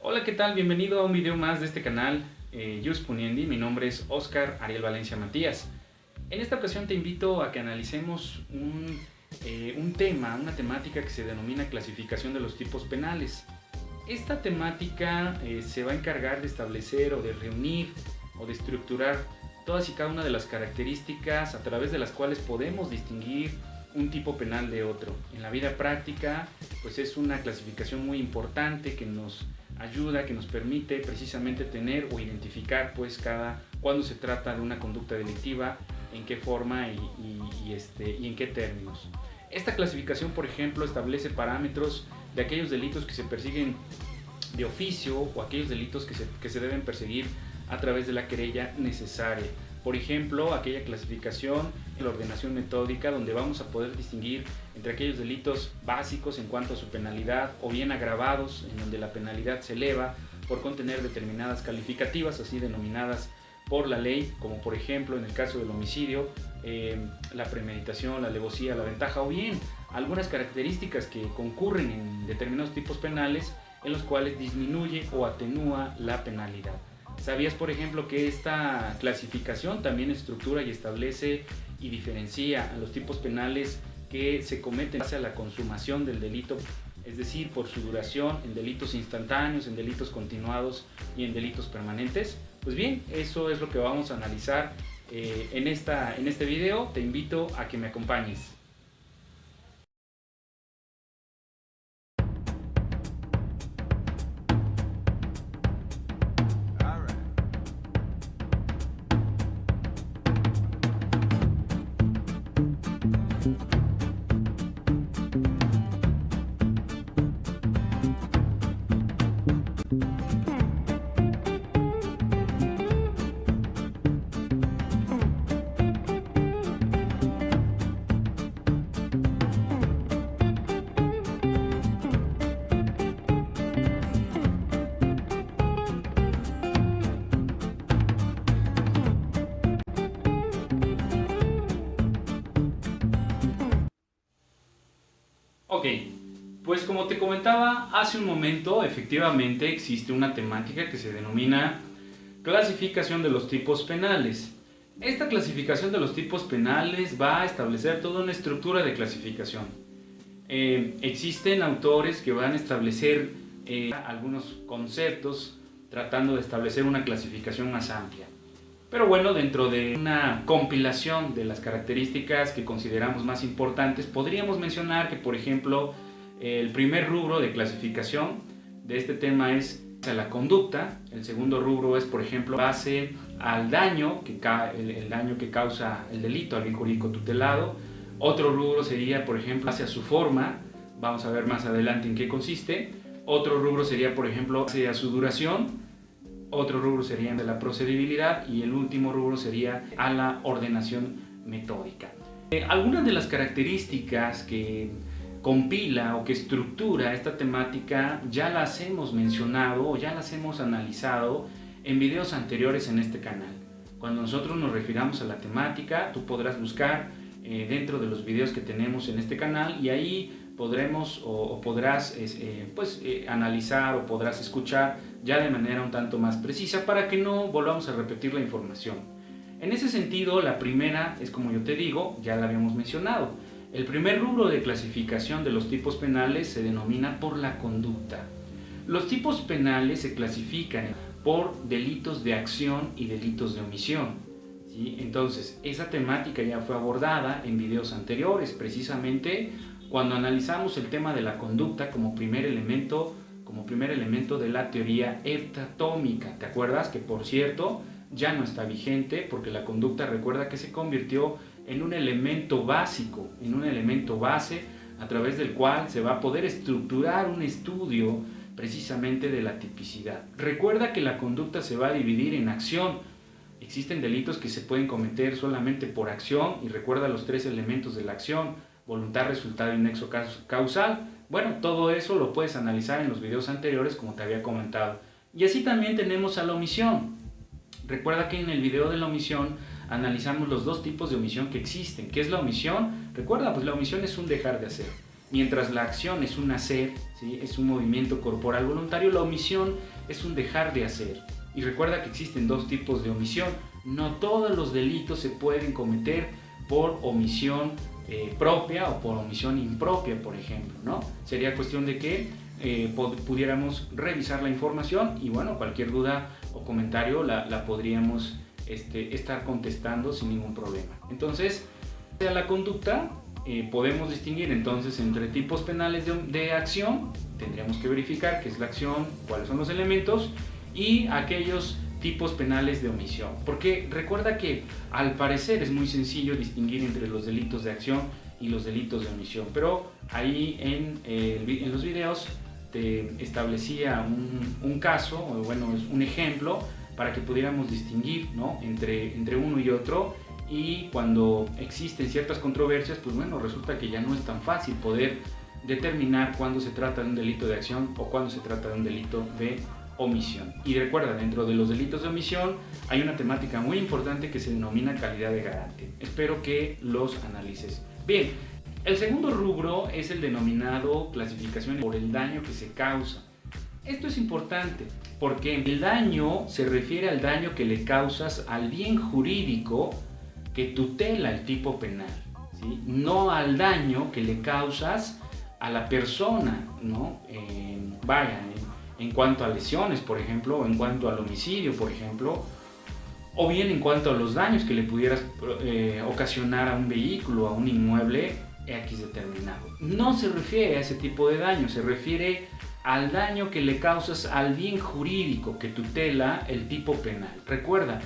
Hola, ¿qué tal? Bienvenido a un video más de este canal, Jus Puniendi. Mi nombre es Oscar Ariel Valencia Matías. En esta ocasión te invito a que analicemos una temática que se denomina clasificación de los tipos penales. Esta temática se va a encargar de establecer o de reunir o de estructurar todas y cada una de las características a través de las cuales podemos distinguir un tipo penal de otro. En la vida práctica, pues es una clasificación muy importante que nos ayuda, que nos permite precisamente tener o identificar pues cuando se trata de una conducta delictiva, en qué forma y en qué términos. Esta clasificación, por ejemplo, establece parámetros de aquellos delitos que se persiguen de oficio o aquellos delitos que se deben perseguir a través de la querella necesaria. Por ejemplo, aquella clasificación, la ordenación metódica, donde vamos a poder distinguir entre aquellos delitos básicos en cuanto a su penalidad o bien agravados, en donde la penalidad se eleva por contener determinadas calificativas, así denominadas por la ley, como por ejemplo en el caso del homicidio, la premeditación, la alevosía, la ventaja, o bien algunas características que concurren en determinados tipos penales en los cuales disminuye o atenúa la penalidad. ¿Sabías, por ejemplo, que esta clasificación también estructura y establece y diferencia a los tipos penales que se cometen hacia la consumación del delito, es decir, por su duración, en delitos instantáneos, en delitos continuados y en delitos permanentes? Pues bien, eso es lo que vamos a analizar en este video. Te invito a que me acompañes. Ok, pues como te comentaba hace un momento, efectivamente existe una temática que se denomina clasificación de los tipos penales. Esta clasificación de los tipos penales va a establecer toda una estructura de clasificación. Existen autores que van a establecer algunos conceptos tratando de establecer una clasificación más amplia. Pero bueno, dentro de una compilación de las características que consideramos más importantes, podríamos mencionar que, por ejemplo, el primer rubro de clasificación de este tema es la conducta. El segundo rubro es, por ejemplo, base al daño el daño que causa el delito al bien jurídico tutelado. Otro rubro sería, por ejemplo, hacia su forma. Vamos a ver más adelante en qué consiste. Otro rubro sería, por ejemplo, hacia su duración. Otro rubro sería de la procedibilidad y el último rubro sería a la ordenación metódica. Algunas de las características que compila o que estructura esta temática ya las hemos mencionado o ya las hemos analizado en videos anteriores en este canal. Cuando nosotros nos refiramos a la temática, tú podrás buscar dentro de los videos que tenemos en este canal y ahí podremos o podrás analizar o podrás escuchar ya de manera un tanto más precisa para que no volvamos a repetir la información. En ese sentido, la primera es, como yo te digo, ya la habíamos mencionado. El primer rubro de clasificación de los tipos penales se denomina por la conducta. Los tipos penales se clasifican por delitos de acción y delitos de omisión. ¿Sí? Entonces, esa temática ya fue abordada en videos anteriores, precisamente cuando analizamos el tema de la conducta como primer elemento de la teoría heptatómica. ¿Te acuerdas? Que, por cierto, ya no está vigente porque la conducta, recuerda que se convirtió en un elemento básico, en un elemento base a través del cual se va a poder estructurar un estudio precisamente de la tipicidad. Recuerda que la conducta se va a dividir en acción. Existen delitos que se pueden cometer solamente por acción y recuerda los tres elementos de la acción: voluntad, resultado y nexo causal. Bueno, todo eso lo puedes analizar en los videos anteriores, como te había comentado. Y así también tenemos a la omisión. Recuerda que en el video de la omisión analizamos los dos tipos de omisión que existen. ¿Qué es la omisión? Recuerda, pues la omisión es un dejar de hacer. Mientras la acción es un hacer, ¿sí? Es un movimiento corporal voluntario, la omisión es un dejar de hacer. Y recuerda que existen dos tipos de omisión. No todos los delitos se pueden cometer por omisión propia o por omisión impropia, por ejemplo, ¿no? Sería cuestión de que pudiéramos revisar la información y bueno, cualquier duda o comentario la podríamos estar contestando sin ningún problema. Entonces, de la conducta, podemos distinguir entonces entre tipos penales de acción. Tendríamos que verificar qué es la acción, cuáles son los elementos, y aquellos tipos penales de omisión. Porque recuerda que al parecer es muy sencillo distinguir entre los delitos de acción y los delitos de omisión, pero ahí en los videos te establecía un caso, o bueno, es un ejemplo para que pudiéramos distinguir, ¿no?, entre uno y otro. Y cuando existen ciertas controversias, pues bueno, resulta que ya no es tan fácil poder determinar cuándo se trata de un delito de acción o cuándo se trata de un delito de omisión. Y recuerda, dentro de los delitos de omisión hay una temática muy importante que se denomina calidad de garante. Espero que los analices. Bien, el segundo rubro es el denominado clasificación por el daño que se causa. Esto es importante porque el daño se refiere al daño que le causas al bien jurídico que tutela el tipo penal, ¿sí? No al daño que le causas a la persona, ¿no? En cuanto a lesiones, por ejemplo, o en cuanto al homicidio, por ejemplo, o bien en cuanto a los daños que le pudieras ocasionar a un vehículo, a un inmueble X determinado. No se refiere a ese tipo de daño, se refiere al daño que le causas al bien jurídico que tutela el tipo penal. Recuerda,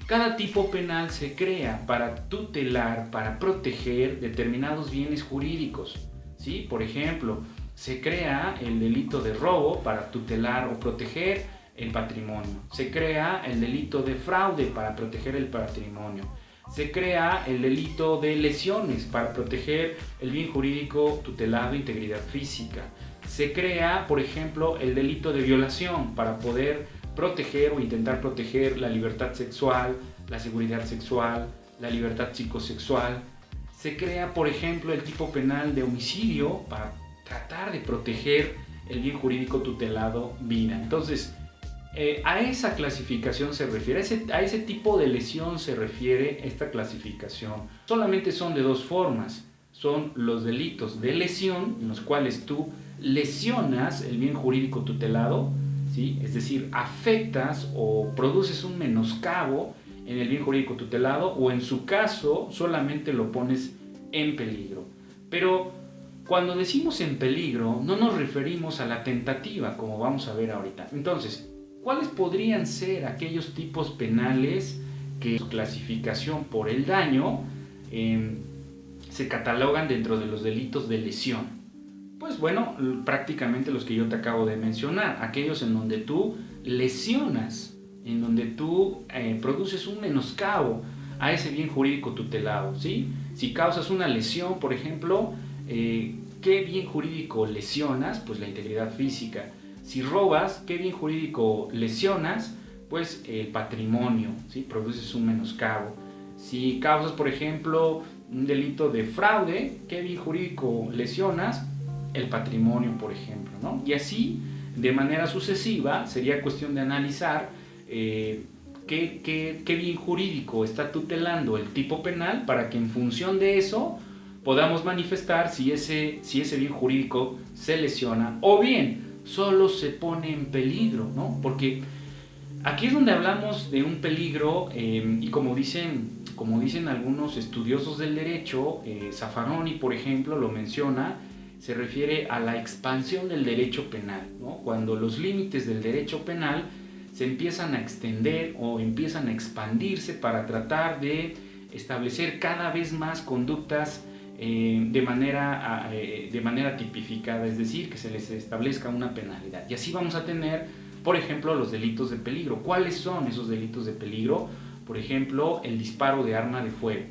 cada tipo penal se crea para tutelar, para proteger determinados bienes jurídicos, ¿sí? Por ejemplo, se crea el delito de robo para tutelar o proteger el patrimonio. Se crea el delito de fraude para proteger el patrimonio. Se crea el delito de lesiones para proteger el bien jurídico tutelado, integridad física. Se crea, por ejemplo, el delito de violación para poder proteger o intentar proteger la libertad sexual, la seguridad sexual, la libertad psicosexual. Se crea, por ejemplo, el tipo penal de homicidio para tratar de proteger el bien jurídico tutelado vida. Entonces, a esa clasificación se refiere, a ese tipo de lesión se refiere esta clasificación. Solamente son de dos formas. Son los delitos de lesión, en los cuales tú lesionas el bien jurídico tutelado, ¿sí? Es decir, afectas o produces un menoscabo en el bien jurídico tutelado, o en su caso solamente lo pones en peligro. Pero cuando decimos en peligro no nos referimos a la tentativa, como vamos a ver ahorita. Entonces, ¿cuáles podrían ser aquellos tipos penales que su clasificación por el daño se catalogan dentro de los delitos de lesión? Pues bueno, prácticamente los que yo te acabo de mencionar, aquellos en donde tú lesionas, en donde tú produces un menoscabo a ese bien jurídico tutelado, ¿sí? Si causas una lesión, por ejemplo, ¿qué bien jurídico lesionas? Pues la integridad física. Si robas, ¿qué bien jurídico lesionas? Pues el patrimonio, ¿sí? Produces un menoscabo. Si causas, por ejemplo, un delito de fraude, ¿qué bien jurídico lesionas? El patrimonio, por ejemplo, ¿no? Y así, de manera sucesiva, sería cuestión de analizar qué bien jurídico está tutelando el tipo penal para que en función de eso podamos manifestar si ese bien jurídico se lesiona o bien solo se pone en peligro, ¿no? Porque aquí es donde hablamos de un peligro y como dicen algunos estudiosos del derecho, Zaffaroni, por ejemplo, lo menciona, se refiere a la expansión del derecho penal, ¿no? Cuando los límites del derecho penal se empiezan a extender o empiezan a expandirse para tratar de establecer cada vez más conductas de manera tipificada, es decir, que se les establezca una penalidad. Y así vamos a tener, por ejemplo, los delitos de peligro. ¿Cuáles son esos delitos de peligro? Por ejemplo, el disparo de arma de fuego,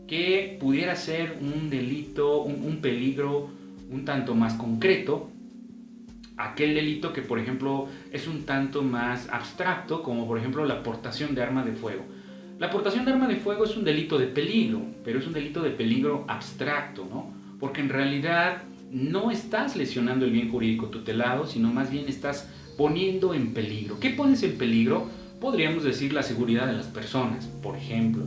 que pudiera ser un delito, un peligro un tanto más concreto, aquel delito que, por ejemplo, es un tanto más abstracto, como por ejemplo la portación de arma de fuego. La portación de arma de fuego es un delito de peligro, pero es un delito de peligro abstracto, ¿no? Porque en realidad no estás lesionando el bien jurídico tutelado, sino más bien estás poniendo en peligro. ¿Qué pones en peligro? Podríamos decir la seguridad de las personas, por ejemplo,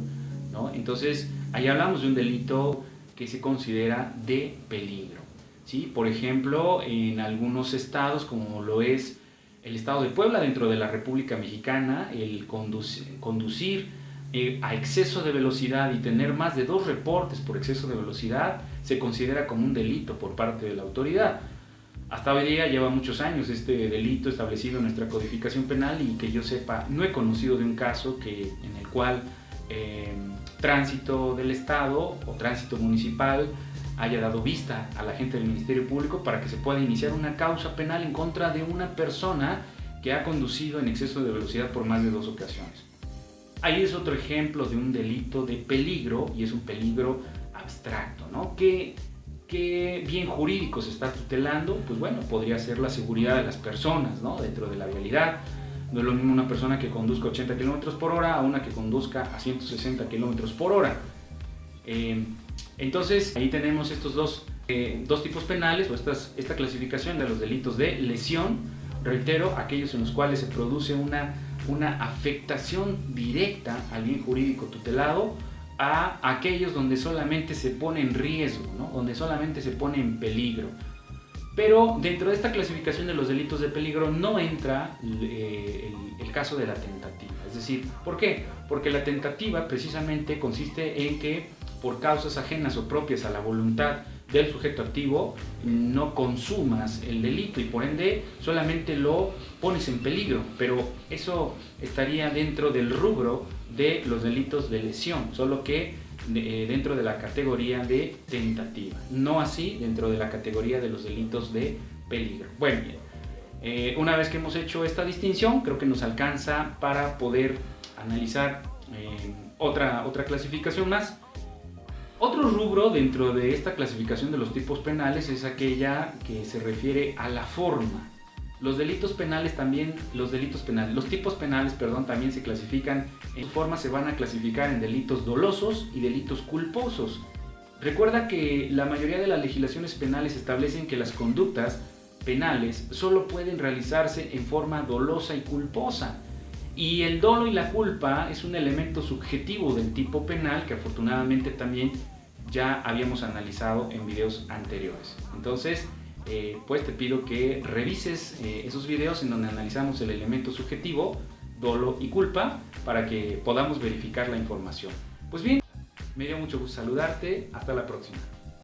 ¿no? Entonces, ahí hablamos de un delito que se considera de peligro, ¿sí? Por ejemplo, en algunos estados, como lo es el estado de Puebla dentro de la República Mexicana, el conducir a exceso de velocidad y tener más de 2 reportes por exceso de velocidad se considera como un delito por parte de la autoridad. Hasta hoy día lleva muchos años este delito establecido en nuestra codificación penal y que yo sepa, no he conocido de un caso en el cual tránsito del estado o tránsito municipal haya dado vista a la gente del Ministerio Público para que se pueda iniciar una causa penal en contra de una persona que ha conducido en exceso de velocidad por más de 2 ocasiones. Ahí es otro ejemplo de un delito de peligro, y es un peligro abstracto, ¿no? ¿Qué bien jurídico se está tutelando? Pues bueno, podría ser la seguridad de las personas, ¿no? Dentro de la vialidad. No es lo mismo una persona que conduzca 80 km por hora a una que conduzca a 160 km por hora. Entonces, ahí tenemos estos dos tipos penales, o esta clasificación de los delitos de lesión, reitero, aquellos en los cuales se produce una afectación directa al bien jurídico tutelado, a aquellos donde solamente se pone en riesgo, ¿no? Donde solamente se pone en peligro. Pero dentro de esta clasificación de los delitos de peligro no entra el caso de la tentativa. Es decir, ¿por qué? Porque la tentativa precisamente consiste en que por causas ajenas o propias a la voluntad del sujeto activo no consumas el delito y por ende solamente lo pones en peligro, pero eso estaría dentro del rubro de los delitos de lesión, solo que dentro de la categoría de tentativa, no así dentro de la categoría de los delitos de peligro. Bueno, una vez que hemos hecho esta distinción, creo que nos alcanza para poder analizar otra clasificación más. Otro rubro dentro de esta clasificación de los tipos penales es aquella que se refiere a la forma. Los tipos penales, también se clasifican en forma, se van a clasificar en delitos dolosos y delitos culposos. Recuerda que la mayoría de las legislaciones penales establecen que las conductas penales solo pueden realizarse en forma dolosa y culposa. Y el dolo y la culpa es un elemento subjetivo del tipo penal que afortunadamente también ya habíamos analizado en videos anteriores. Entonces, pues te pido que revises esos videos en donde analizamos el elemento subjetivo, dolo y culpa, para que podamos verificar la información. Pues bien, me dio mucho gusto saludarte. Hasta la próxima.